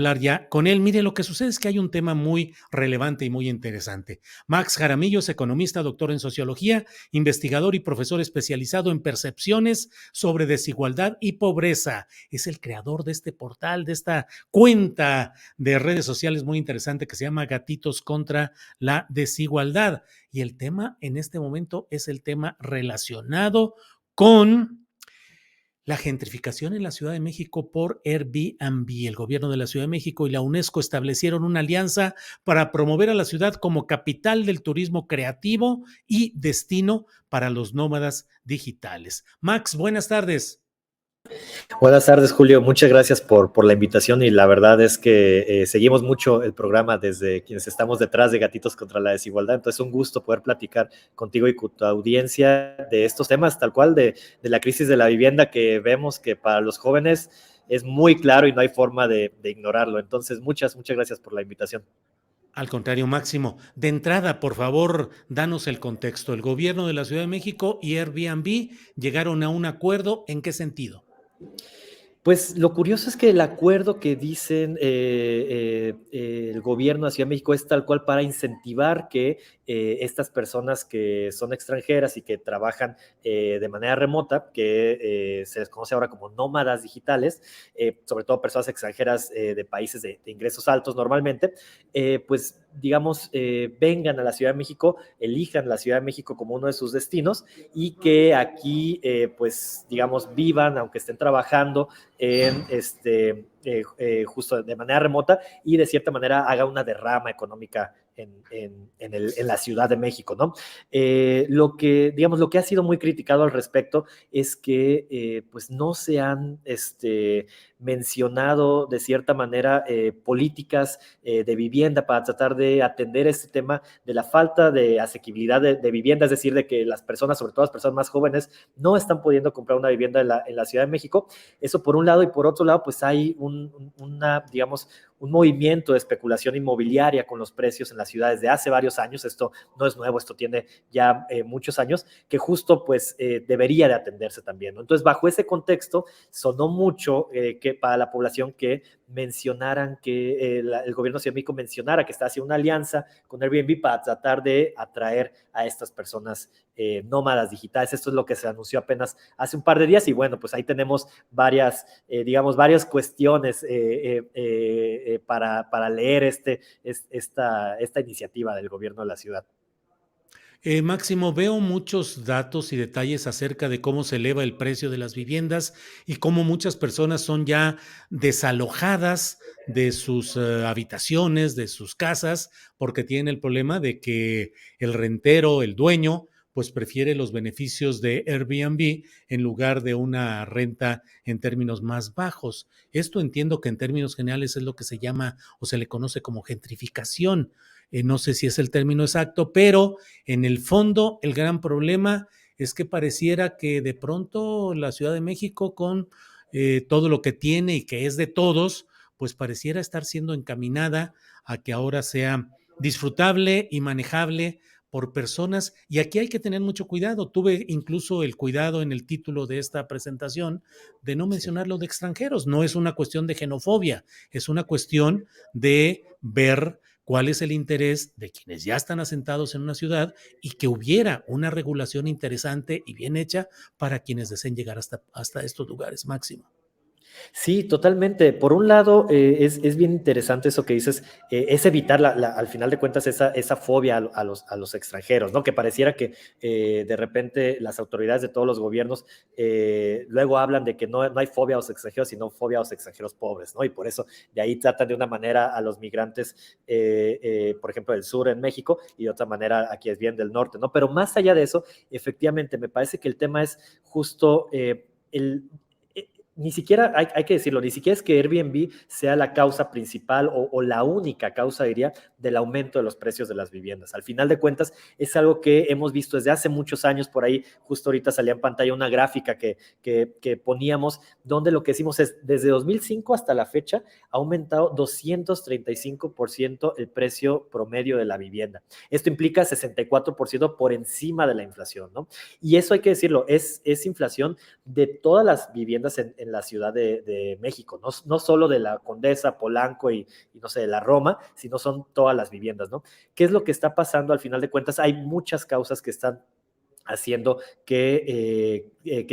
Hablar ya con él. Mire, lo que sucede es que hay un tema muy relevante y muy interesante. Max Jaramillo es economista, doctor en sociología, investigador y profesor especializado en percepciones sobre desigualdad y pobreza. Es el creador de este portal, de esta cuenta de redes sociales muy interesante que se llama Gatitos contra la Desigualdad. Y el tema en este momento es el tema relacionado con la gentrificación en la Ciudad de México por Airbnb. El gobierno de la Ciudad de México y la UNESCO establecieron una alianza para promover a la ciudad como capital del turismo creativo y destino para los nómadas digitales. Max, buenas tardes. Buenas tardes, Julio. Muchas gracias por la invitación y la verdad es que seguimos mucho el programa desde quienes estamos detrás de Gatitos contra la Desigualdad. Entonces, un gusto poder platicar contigo y con tu audiencia de estos temas, tal cual de la crisis de la vivienda que vemos que para los jóvenes es muy claro y no hay forma de ignorarlo. Entonces, muchas gracias por la invitación. Al contrario, Máximo. De entrada, por favor, danos el contexto. El gobierno de la Ciudad de México y Airbnb llegaron a un acuerdo. ¿En qué sentido? Pues lo curioso es que el acuerdo que dicen el gobierno de la Ciudad de México es tal cual para incentivar que estas personas que son extranjeras y que trabajan de manera remota, que se les conoce ahora como nómadas digitales, sobre todo personas extranjeras de países de ingresos altos normalmente, pues digamos, vengan a la Ciudad de México, elijan la Ciudad de México como uno de sus destinos y que aquí, pues, digamos, vivan, aunque estén trabajando en justo de manera remota y de cierta manera haga una derrama económica en la Ciudad de México, ¿no? Digamos, lo que ha sido muy criticado al respecto es que pues no se han mencionado de cierta manera políticas de vivienda para tratar de atender este tema de la falta de asequibilidad de vivienda, es decir, de que las personas, sobre todo las personas más jóvenes, no están pudiendo comprar una vivienda en la Ciudad de México. Eso por un lado, y por otro lado, pues hay digamos, un movimiento de especulación inmobiliaria con los precios en las ciudades de hace varios años. Esto no es nuevo, esto tiene ya muchos años, que justo pues debería de atenderse también, ¿no? Entonces, bajo ese contexto, sonó mucho que para la población que mencionaran que el gobierno de Ciudad de México mencionara que está haciendo una alianza con Airbnb para tratar de atraer a estas personas nómadas digitales. Esto es lo que se anunció apenas hace un par de días y bueno, pues ahí tenemos digamos, varias cuestiones para leer esta iniciativa del gobierno de la ciudad. Máximo, veo muchos datos y detalles acerca de cómo se eleva el precio de las viviendas y cómo muchas personas son ya desalojadas de sus habitaciones, de sus casas, porque tienen el problema de que el rentero, el dueño, pues prefiere los beneficios de Airbnb en lugar de una renta en términos más bajos. Esto entiendo que en términos generales es lo que se llama o se le conoce como gentrificación. No sé si es el término exacto, pero en el fondo, el gran problema es que pareciera que de pronto la Ciudad de México, con todo lo que tiene y que es de todos, pues pareciera estar siendo encaminada a que ahora sea disfrutable y manejable por personas. Y aquí hay que tener mucho cuidado. Tuve incluso el cuidado en el título de esta presentación de no Sí. mencionar lo de extranjeros. No es una cuestión de xenofobia, es una cuestión de ver cuál es el interés de quienes ya están asentados en una ciudad y que hubiera una regulación interesante y bien hecha para quienes deseen llegar hasta estos lugares, Máximo. Sí, totalmente. Por un lado, es bien interesante eso que dices, es evitar al final de cuentas esa fobia a los extranjeros, ¿no? Que pareciera que de repente las autoridades de todos los gobiernos luego hablan de que no hay fobia a los extranjeros, sino fobia a los extranjeros pobres, ¿no? Y por eso de ahí tratan de una manera a los migrantes, por ejemplo, del sur en México y de otra manera a quienes vienen del norte, ¿no? Pero más allá de eso, efectivamente, me parece que el tema es justo ni siquiera, hay que decirlo, ni siquiera es que Airbnb sea la causa principal o la única causa, diría, del aumento de los precios de las viviendas. Al final de cuentas, es algo que hemos visto desde hace muchos años. Por ahí, justo ahorita salía en pantalla una gráfica que poníamos, donde lo que decimos es, desde 2005 hasta la fecha, ha aumentado 235% el precio promedio de la vivienda. Esto implica 64% por encima de la inflación, ¿no? Y eso hay que decirlo, es inflación de todas las viviendas en en la Ciudad de México, no solo de la Condesa, Polanco y no sé, de la Roma, sino son todas las viviendas, ¿no? ¿Qué es lo que está pasando al final de cuentas? Hay muchas causas que están haciendo que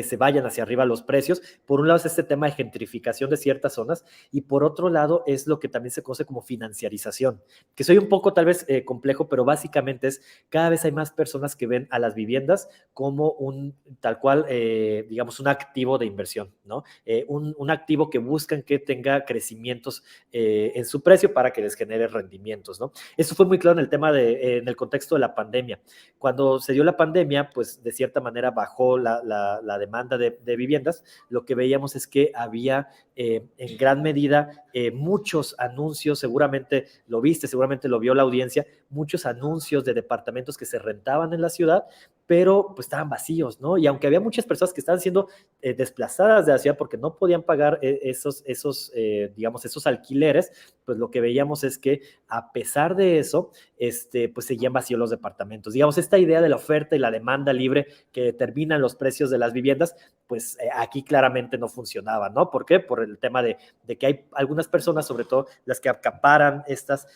se vayan hacia arriba los precios. Por un lado es este tema de gentrificación de ciertas zonas y por otro lado es lo que también se conoce como financiarización, que soy un poco tal vez complejo, pero básicamente es cada vez hay más personas que ven a las viviendas como un tal cual, digamos, un activo de inversión, ¿no? Un activo que buscan que tenga crecimientos en su precio para que les genere rendimientos, ¿no? Eso fue muy claro en el tema en el contexto de la pandemia. Cuando se dio la pandemia, pues de cierta manera bajó la demanda de viviendas. Lo que veíamos es que había en gran medida muchos anuncios, seguramente lo viste, seguramente lo vio la audiencia, muchos anuncios de departamentos que se rentaban en la ciudad, pero pues estaban vacíos, ¿no? Y aunque había muchas personas que estaban siendo desplazadas de la ciudad porque no podían pagar digamos, esos alquileres, pues lo que veíamos es que a pesar de eso, pues seguían vacíos los departamentos. Digamos, esta idea de la oferta y la demanda libre que determinan los precios de las viviendas, pues aquí claramente no funcionaba, ¿no? ¿Por qué? Por el tema de que hay algunas personas, sobre todo las que acaparan estas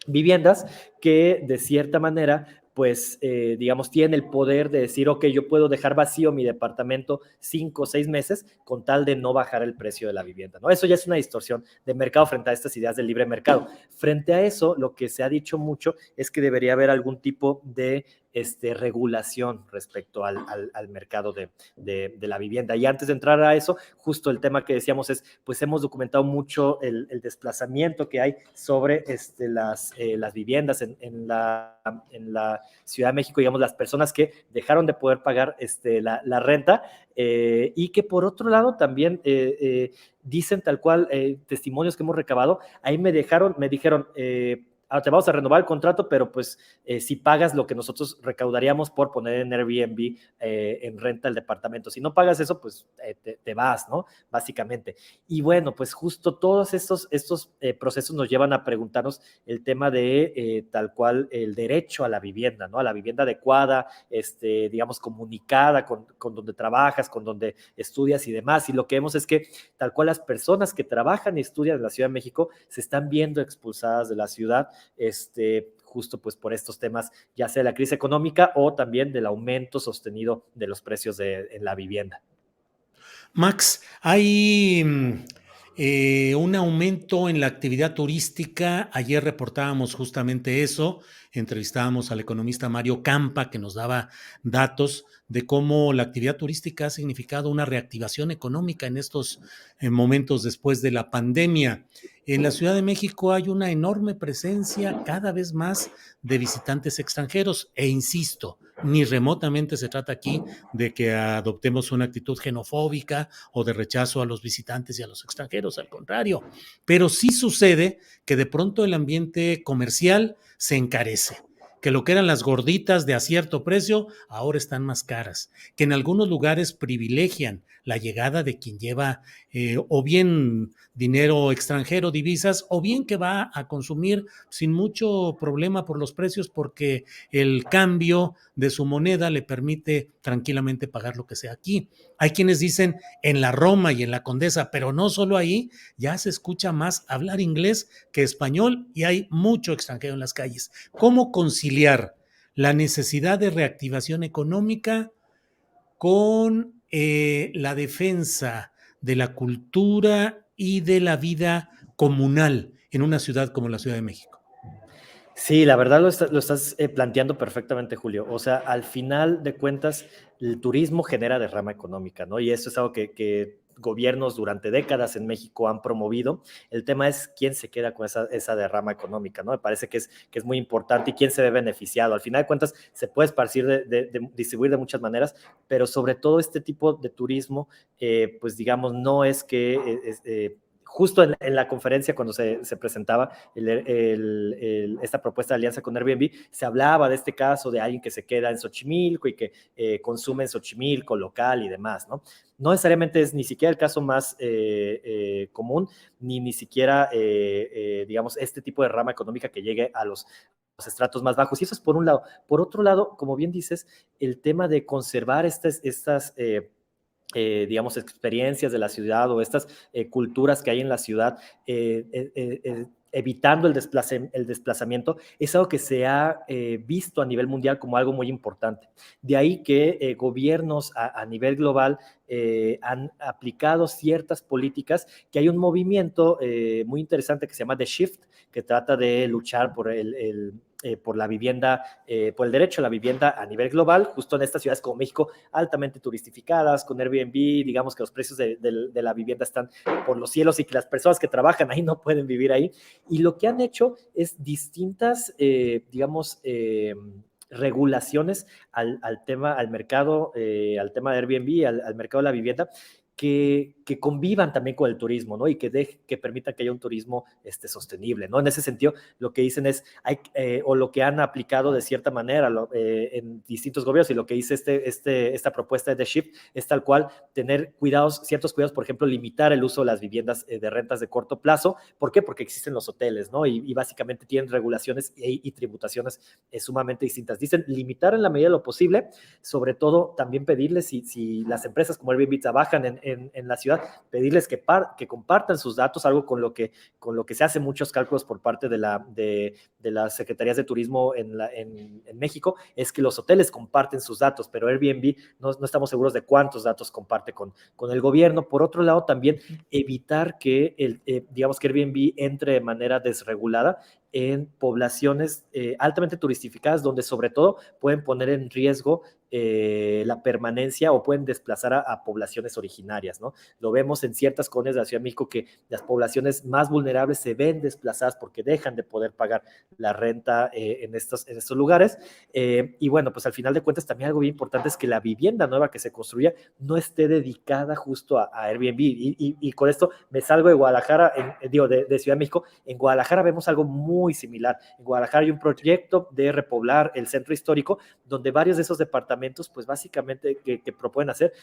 viviendas, que de cierta manera pues, digamos, tienen el poder de decir, ok, yo puedo dejar vacío mi departamento 5 o 6 meses con tal de no bajar el precio de la vivienda, ¿no? Eso ya es una distorsión de mercado frente a estas ideas del libre mercado. Frente a eso, lo que se ha dicho mucho es que debería haber algún tipo de regulación respecto al mercado de la vivienda. Y antes de entrar a eso, justo el tema que decíamos es, pues hemos documentado mucho el desplazamiento que hay sobre las viviendas en la Ciudad de México, digamos, las personas que dejaron de poder pagar la renta y que por otro lado también dicen tal cual testimonios que hemos recabado, ahí me dijeron, te vamos a renovar el contrato, pero pues si pagas lo que nosotros recaudaríamos por poner en Airbnb en renta el departamento. Si no pagas eso, pues te vas, ¿no? Básicamente. Y bueno, pues justo todos estos procesos nos llevan a preguntarnos el tema de tal cual el derecho a la vivienda, ¿no? A la vivienda adecuada, digamos, comunicada con donde trabajas, con donde estudias y demás. Y lo que vemos es que tal cual las personas que trabajan y estudian en la Ciudad de México se están viendo expulsadas de la ciudad, justo pues por estos temas, ya sea de la crisis económica o también del aumento sostenido de los precios en la vivienda. Max, hay un aumento en la actividad turística. Ayer reportábamos justamente eso. Entrevistábamos al economista Mario Campa, que nos daba datos de cómo la actividad turística ha significado una reactivación económica en estos momentos después de la pandemia. En la Ciudad de México hay una enorme presencia cada vez más de visitantes extranjeros e insisto, ni remotamente se trata aquí de que adoptemos una actitud xenofóbica o de rechazo a los visitantes y a los extranjeros, al contrario, pero sí sucede que de pronto el ambiente comercial se encarece, que lo que eran las gorditas de a cierto precio ahora están más caras, que en algunos lugares privilegian la llegada de quien lleva o bien dinero extranjero, divisas, o bien que va a consumir sin mucho problema por los precios porque el cambio de su moneda le permite tranquilamente pagar lo que sea aquí. Hay quienes dicen en la Roma y en la Condesa, pero no solo ahí, ya se escucha más hablar inglés que español y hay mucho extranjero en las calles. ¿Cómo conciliar la necesidad de reactivación económica con la defensa de la cultura y de la vida comunal en una ciudad como la Ciudad de México? Sí, la verdad lo estás planteando perfectamente, Julio. O sea, al final de cuentas, el turismo genera derrama económica, ¿no? Y eso es algo que gobiernos durante décadas en México han promovido. El tema es quién se queda con esa derrama económica, ¿no? Me parece que es muy importante y quién se ve beneficiado. Al final de cuentas, se puede esparcir, distribuir de muchas maneras, pero sobre todo este tipo de turismo, pues digamos, no es que justo en la conferencia cuando se presentaba esta propuesta de alianza con Airbnb, se hablaba de este caso de alguien que se queda en Xochimilco y que consume en Xochimilco local y demás, ¿no? No necesariamente es ni siquiera el caso más común, ni siquiera, digamos, este tipo de rama económica que llegue a los estratos más bajos. Y eso es por un lado. Por otro lado, como bien dices, el tema de conservar digamos, experiencias de la ciudad o estas culturas que hay en la ciudad, evitando el desplazamiento, es algo que se ha visto a nivel mundial como algo muy importante. De ahí que gobiernos a nivel global han aplicado ciertas políticas, que hay un movimiento muy interesante que se llama The Shift, que trata de luchar por la vivienda, por el derecho a la vivienda a nivel global, justo en estas ciudades como México, altamente turistificadas, con Airbnb, digamos que los precios de la vivienda están por los cielos y que las personas que trabajan ahí no pueden vivir ahí. Y lo que han hecho es distintas, digamos, regulaciones al tema, al mercado, al tema de Airbnb, al mercado de la vivienda, que convivan también con el turismo, ¿no? Y que permitan que haya un turismo sostenible, ¿no? En ese sentido, lo que dicen es, o lo que han aplicado de cierta manera en distintos gobiernos, y lo que dice esta propuesta de The Shift es tal cual tener cuidados, ciertos cuidados, por ejemplo, limitar el uso de las viviendas de rentas de corto plazo. ¿Por qué? Porque existen los hoteles, ¿no? Y básicamente tienen regulaciones y tributaciones sumamente distintas. Dicen limitar en la medida de lo posible, sobre todo también pedirles, si las empresas como Airbnb trabajan en la ciudad, pedirles que compartan sus datos, algo con lo que se hacen muchos cálculos por parte de las secretarías de turismo en México, es que los hoteles comparten sus datos, pero Airbnb no estamos seguros de cuántos datos comparte con el gobierno. Por otro lado, también evitar que digamos que Airbnb entre de manera desregulada en poblaciones altamente turistificadas, donde sobre todo pueden poner en riesgo la permanencia o pueden desplazar a poblaciones originarias, ¿no? Lo vemos en ciertas colonias de la Ciudad de México, que las poblaciones más vulnerables se ven desplazadas porque dejan de poder pagar la renta en estos lugares. Y bueno, pues al final de cuentas también algo bien importante es que la vivienda nueva que se construya no esté dedicada justo a Airbnb. Y con esto me salgo de Guadalajara, de Ciudad de México. En Guadalajara vemos algo muy similar. En Guadalajara hay un proyecto de repoblar el centro histórico, donde varios de esos departamentos, pues básicamente que proponen hacer,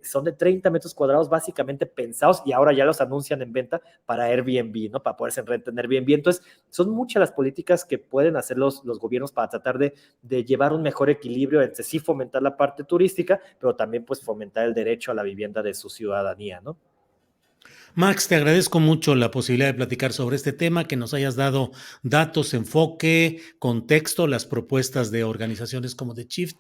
son de 30 metros cuadrados, básicamente pensados, y ahora ya los anuncian en venta para Airbnb, ¿no? Para poderse en renta en Airbnb. Entonces, son muchas las políticas que pueden hacer los gobiernos para tratar de llevar un mejor equilibrio entre sí fomentar la parte turística, pero también pues fomentar el derecho a la vivienda de su ciudadanía, ¿no? Max, te agradezco mucho la posibilidad de platicar sobre este tema, que nos hayas dado datos, enfoque, contexto, las propuestas de organizaciones como The Shift.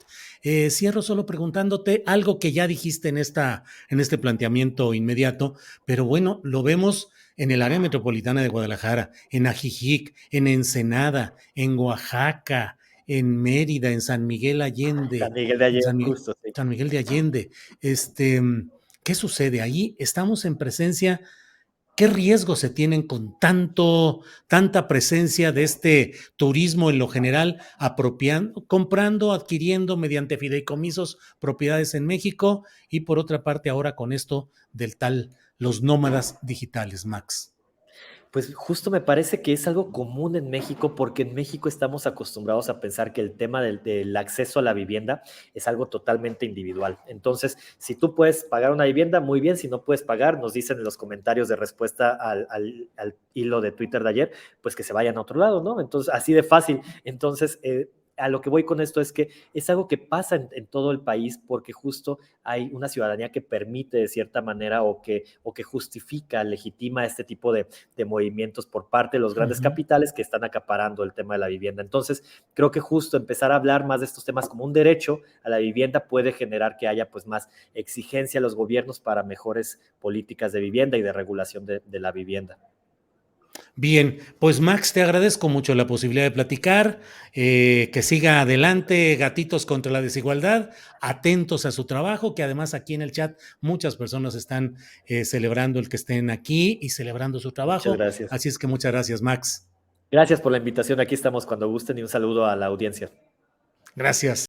Cierro solo preguntándote algo que ya dijiste en este planteamiento inmediato, pero bueno, lo vemos en el área metropolitana de Guadalajara, en Ajijic, en Ensenada, en Oaxaca, en Mérida, en San Miguel San Allende, Miguel de en Allende, justo, sí. San Miguel de Allende. Este, ¿Qué sucede? Ahí estamos en presencia. ¿Qué riesgos se tienen con tanta presencia de este turismo en lo general, comprando, adquiriendo mediante fideicomisos propiedades en México? Y por otra parte, ahora con esto los nómadas digitales, Max. Pues justo me parece que es algo común en México, porque en México estamos acostumbrados a pensar que el tema del acceso a la vivienda es algo totalmente individual. Entonces, si tú puedes pagar una vivienda, muy bien; si no puedes pagar, nos dicen en los comentarios de respuesta al hilo de Twitter de ayer, pues que se vayan a otro lado, ¿no? Entonces, así de fácil. Entonces, a lo que voy con esto es que es algo que pasa en todo el país, porque justo hay una ciudadanía que permite de cierta manera, o que justifica, legitima este tipo de movimientos por parte de los grandes Ujú. capitales que están acaparando el tema de la vivienda. Entonces, creo que justo empezar a hablar más de estos temas como un derecho a la vivienda puede generar que haya pues más exigencia a los gobiernos para mejores políticas de vivienda y de regulación de la vivienda. Bien, pues Max, te agradezco mucho la posibilidad de platicar, que siga adelante Gatitos contra la Desigualdad, atentos a su trabajo, que además aquí en el chat muchas personas están celebrando el que estén aquí y celebrando su Muchas trabajo, gracias. así es que muchas gracias, Max. Gracias por la invitación. Aquí estamos cuando gusten, y un saludo a la audiencia. Gracias.